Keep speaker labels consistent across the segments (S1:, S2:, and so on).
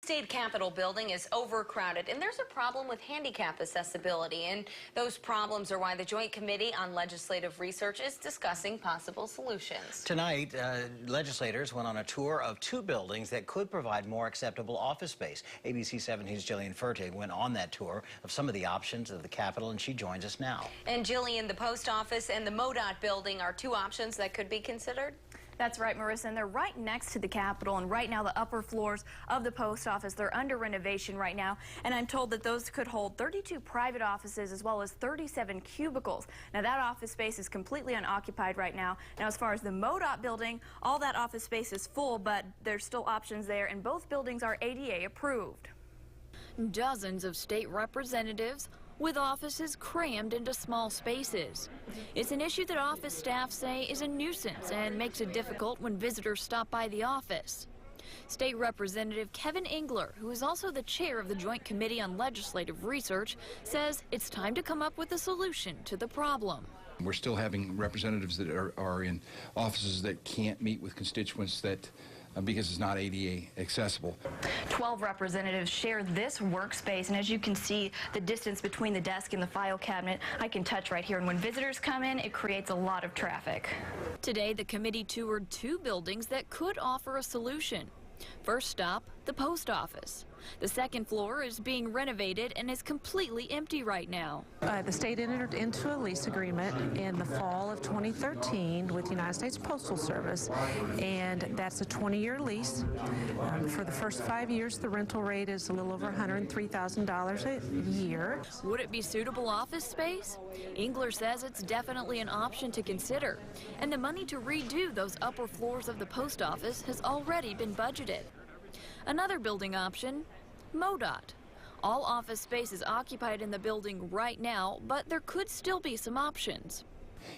S1: State Capitol building is overcrowded, and there's a problem with handicap accessibility. And those problems are why the Joint Committee on Legislative Research is discussing possible solutions.
S2: Tonight, legislators went on a tour of two buildings that could provide more acceptable office space. ABC 17's Jillian Fertig went on that tour of some of the options of the Capitol, and she joins us now. And
S1: Jillian, the post office and the MoDOT building are two options that could be considered?
S3: That's right, Marissa, and they're right next to the Capitol, and right now the upper floors of the post office, they're under renovation right now, and I'm told that those could hold 32 private offices as well as 37 cubicles. Now that office space is completely unoccupied right now. Now as far as the MoDOT building, all that office space is full, but there's still options there, and both buildings are ADA approved.
S4: Dozens of state representatives with offices crammed into small spaces. It's an issue that office staff say is a nuisance and makes it difficult when visitors stop by the office. State Representative Kevin Engler, who is also the chair of the Joint Committee on Legislative Research, says it's time to come up with a solution to the problem.
S5: We're still having representatives that are in offices that can't meet with constituents that because it's not ADA accessible.
S3: 12 representatives share this workspace, and as you can see, the distance between the desk and the file cabinet, I can touch right here. And when visitors come in, it creates a lot of traffic.
S4: Today, the committee toured two buildings that could offer a solution. First stop, the post office. The second floor is being renovated and is completely empty right now.
S6: The state entered into a lease agreement in the fall of 2013 with the United States Postal Service, and that's a 20-year lease. For the first 5 years, the rental rate is a little over $103,000 a year.
S4: Would it be suitable office space? Engler says it's definitely an option to consider, and the money to redo those upper floors of the post office has already been budgeted. Another building option, MoDOT. All office space is occupied in the building right now, but there could still be some options.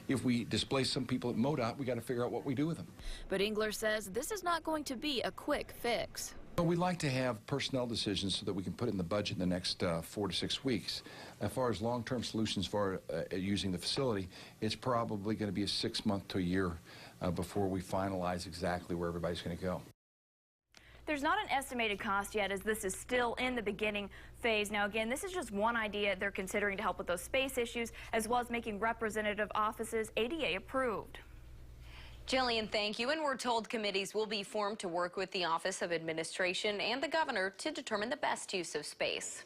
S5: If we displace some people at MoDOT, we got to figure out what we do with them.
S4: But Engler says this is not going to be a quick fix.
S5: Well, we'd like to have personnel decisions so that we can put in the budget in the next 4 to 6 weeks. As far as long-term solutions for using the facility, it's probably going to be a 6 month to a year before we finalize exactly where everybody's going to go.
S3: There's not an estimated cost yet, as this is still in the beginning phase. Now, again, this is just one idea they're considering to help with those space issues, as well as making representative offices ADA approved.
S1: Jillian, thank you. And we're told committees will be formed to work with the Office of Administration and the governor to determine the best use of space.